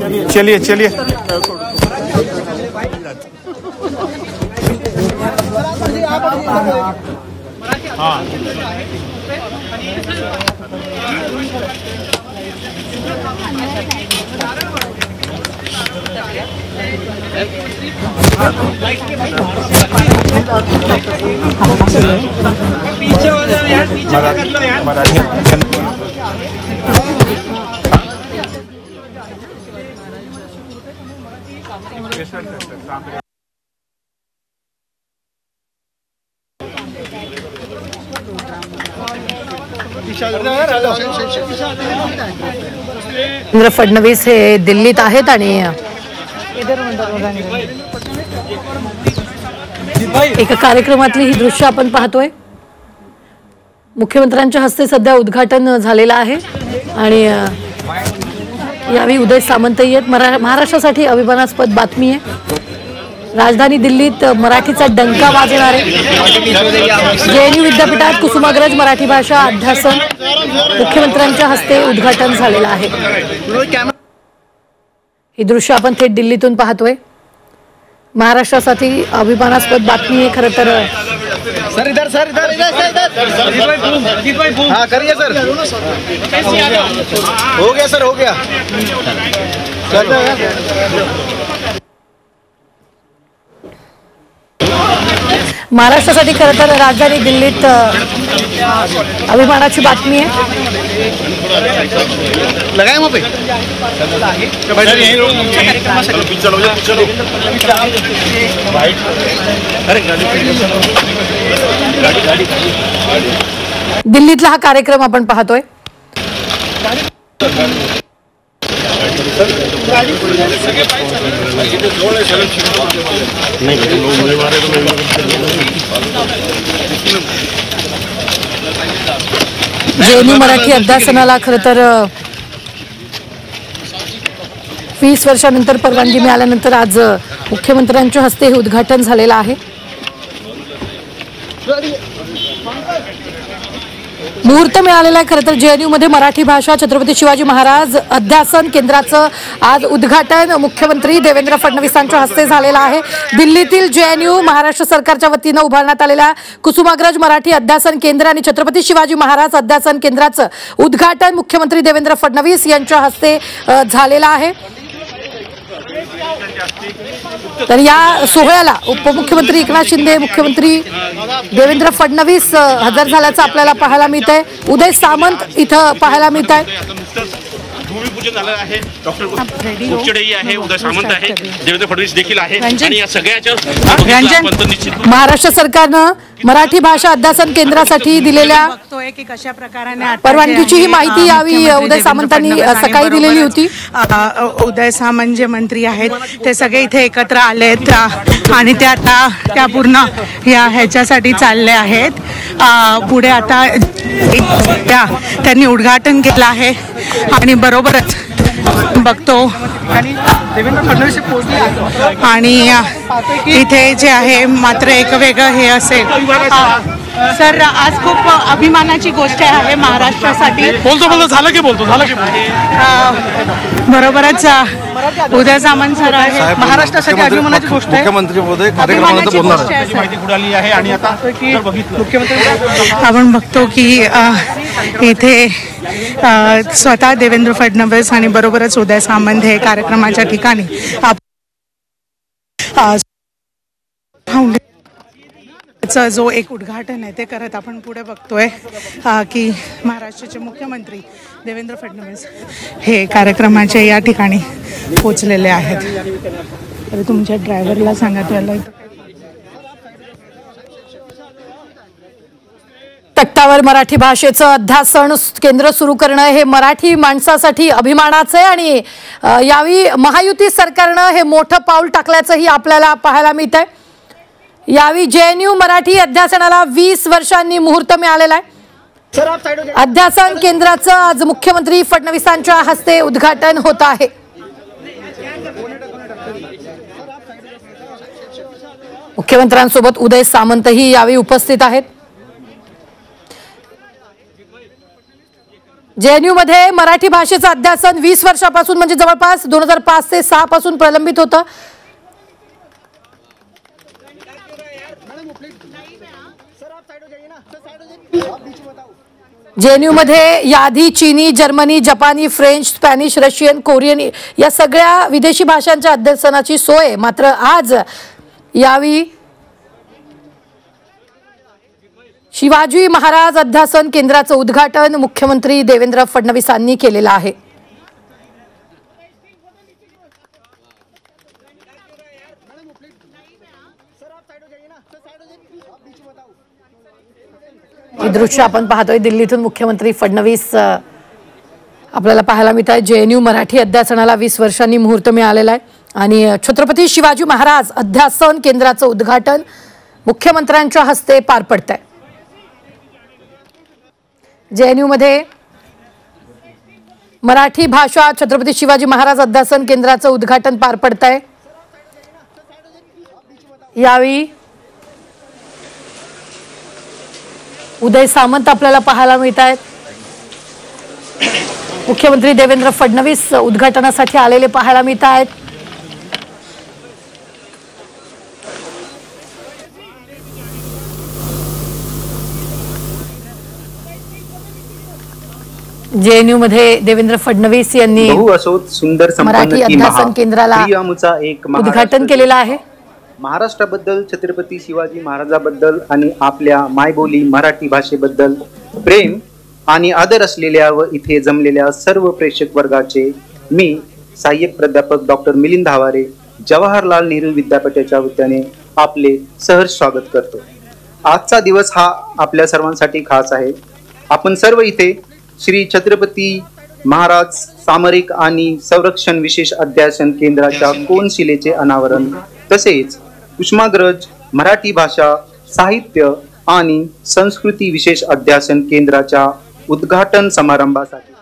चलिए चलिए। हाँ पीछे हो जाओ यार, पीछे कर लो यार। देवेंद्र फडणवीस हे दिल्लीत आहेत आणि एका कार्यक्रमातली ही दृश्य आपण पाहतोय। मुख्यमंत्र्यांच्या हस्ते सध्या उद्घाटन झालेलं आहे आणि यावेळी उदय सामंतही आहेत। महाराष्ट्रासाठी अभिमानास्पद बातमी आहे। राजधानी दिल्लीत मराठीचा डंका वाजणारे जेएनयू विद्यापीठात कुसुमाग्रज मराठी भाषा अध्यासन मुख्यमंत्र्यांच्या हस्ते उद्घाटन झालेलं आहे। ही दृश्य आपण थेट दिल्लीतून पाहतोय। महाराष्ट्रासाठी अभिमानास्पद बातमी आहे खरं तर। सर इधर हाँ करिए सर। हो गया सर, हो गया। महाराष्ट्रासाठी खरं तर राजधानी दिल्लीत अभिमानाची बातमी आहे। लगाए वहाँ पे दिल्लीतला हा कार्यक्रम आपण पाहतोय। जेएनयू मराठी अध्यासनाला खरं तर 20 वर्षानंतर परवानगी मिळाल्यानंतर आज मुख्यमंत्र्यांच्या हस्ते हे उद्घाटन झालेलं आहे। मुहूर्त मिळालेला आहे खरं तर। जेएनयू मध्ये मराठी भाषा छत्रपती शिवाजी महाराज अध्यासन केंद्राचं आज उद्घाटन मुख्यमंत्री देवेंद्र फडणवीसांच्या हस्ते झालेलं आहे। दिल्लीतील जेएनयू महाराष्ट्र सरकारच्या वतीनं उभारण्यात आलेल्या कुसुमाग्रज मराठी अध्यासन केंद्र आणि छत्रपती शिवाजी महाराज अध्यासन केंद्राचं उद्घाटन मुख्यमंत्री देवेंद्र फडणवीस यांच्या हस्ते झालेलं आहे। तर या सोहळ्याला उपमुख्यमंत्री एकनाथ शिंदे, मुख्यमंत्री देवेंद्र फडणवीस हजर झाल्याचं आपल्याला पाहायला मिळतंय। उदय सामंत इथं पाहायला मिळत आहे। भूमिपूजन झालं आहे। डॉक्टर कुचडेही आहे, उदय सामंत आहे, देवेंद्र फडणवीस देखील आहे आणि या सगळ्याच्या महाराष्ट्र सरकारनं मराठी भाषा अध्यासन केंद्रासाठी दिलेल्या परवानगीची ही माहिती यावी उदय सामंतांनी सकाळी दिलेली होती। उदय सामंत जे मंत्री आहेत ते सगळे इथे एकत्र आलेत आणि ते आता त्या पूर्ण या ह्याच्यासाठी चालले आहेत। पुढे आता त्यांनी उद्घाटन केलं आहे आणि बरोबरच बघतो देवेंद्र फडणवीस पोहोचले आणि इथे जे आहे मात्र एक वेगळं हे असेल। सर आज खूप अभिमानाची गोष्ट आहे महाराष्ट्रासाठी। बरोबरच उदय सामंत सर आहे। महाराष्ट्रासाठी अभिमानाची गोष्ट आहे। मुख्यमंत्री महोदय कार्यक्रमानंतर बोलणार आहेत। माहिती उडाली आहे आणि आता मुख्यमंत्री आपण बघतो की इथे स्वतः देवेंद्र फडणवीस आणि बरोबरच उदय सामंत हे कार्यक्रमाच्या ठिकाणी जो एक उद्घाटन आहे ते करत आपण पुढे बघतोय की महाराष्ट्राचे मुख्यमंत्री देवेंद्र फडणवीस हे कार्यक्रमाच्या या ठिकाणी पोहोचलेले आहेत। तर तुमच्या ड्रायव्हरला सांगा त्याला तख्तावर मराठी भाषेचं अध्यासन केंद्र सुरू करणं हे मराठी माणसासाठी अभिमानाचं आहे आणि यावेळी महायुती सरकारनं हे मोठं पाऊल टाकल्याचंही आपल्याला पाहायला मिळतंय। यावेळी जेएनयू मराठी अध्यासनाला 20 वर्षांनी मुहूर्त मिळालेला आहे। अध्यासन केंद्राचं आज मुख्यमंत्री फडणवीसांच्या हस्ते उद्घाटन होत आहे। मुख्यमंत्र्यांसोबत उदय सामंतही यावेळी उपस्थित आहेत। JNU मध्ये मराठी भाषेचं अध्यासन 20 वर्षापासून म्हणजे जवळपास 2005 ते 6 पासून प्रलंबित होतं. JNU मध्ये याआधी चीनी, जर्मनी, जपानी, फ्रेंच, स्पॅनिश, रशियन, कोरियन या सगळ्या विदेशी भाषांच्या अध्यासनाची सोय. मात्र आज यावेळी शिवाजी महाराज अध्यासन केंद्राचं उद्घाटन मुख्यमंत्री देवेंद्र फडणवीसांनी केलेलं आहे. हे दृश्य आपण पाहतोय. दिल्लीतून मुख्यमंत्री फडणवीस आपल्याला पाहायला मिळत आहे. JNU मराठी अध्यासनाला 20 वर्षांनी मुहूर्त मिळालेला आहे आणि छत्रपती शिवाजी महाराज अध्यासन केंद्राचं उद्घाटन मुख्यमंत्र्यांच्या हस्ते पार पडत आहे. JNU मध्ये मराठी भाषा छत्रपती शिवाजी महाराज अध्यासन केंद्राचं उद्घाटन पार पडत आहे. यावेळी उदय सामंत आपल्याला पाहायला मिळत आहेत. मुख्यमंत्री देवेंद्र फडणवीस उद्घाटनासाठी आलेले पाहायला मिळत आहेत. JNU मध्ये देवेंद्र फडणवीस यांनी मराठी अध्यासन केंद्राला उद्घाटन केलेलं आहे. महाराष्ट्राबद्दल, छत्रपती शिवाजी महाराजाबद्दल आणि आपल्या मायबोली मराठी भाषेबद्दल प्रेम आणि आदर असलेल्या व इथे जमलेल्या सर्व प्रेक्षक वर्गाचे मी सहाय्यक प्राध्यापक डॉक्टर मिलिंद धावारे, जवाहरलाल नेहरू विद्यापीठाच्या वतीने आपले सहर्ष स्वागत करतो. आजचा दिवस हा आपल्या सर्वांसाठी खास आहे. आपण सर्व इथे श्री छत्रपती महाराज सामरिक आणि संरक्षण विशेष अध्यासन केंद्राच्या कोनशिलेचे अनावरण तसेच कुसुमाग्रज मराठी भाषा, साहित्य आणि संस्कृती विशेष अध्यासन केंद्राच्या उद्घाटन समारंभासाठी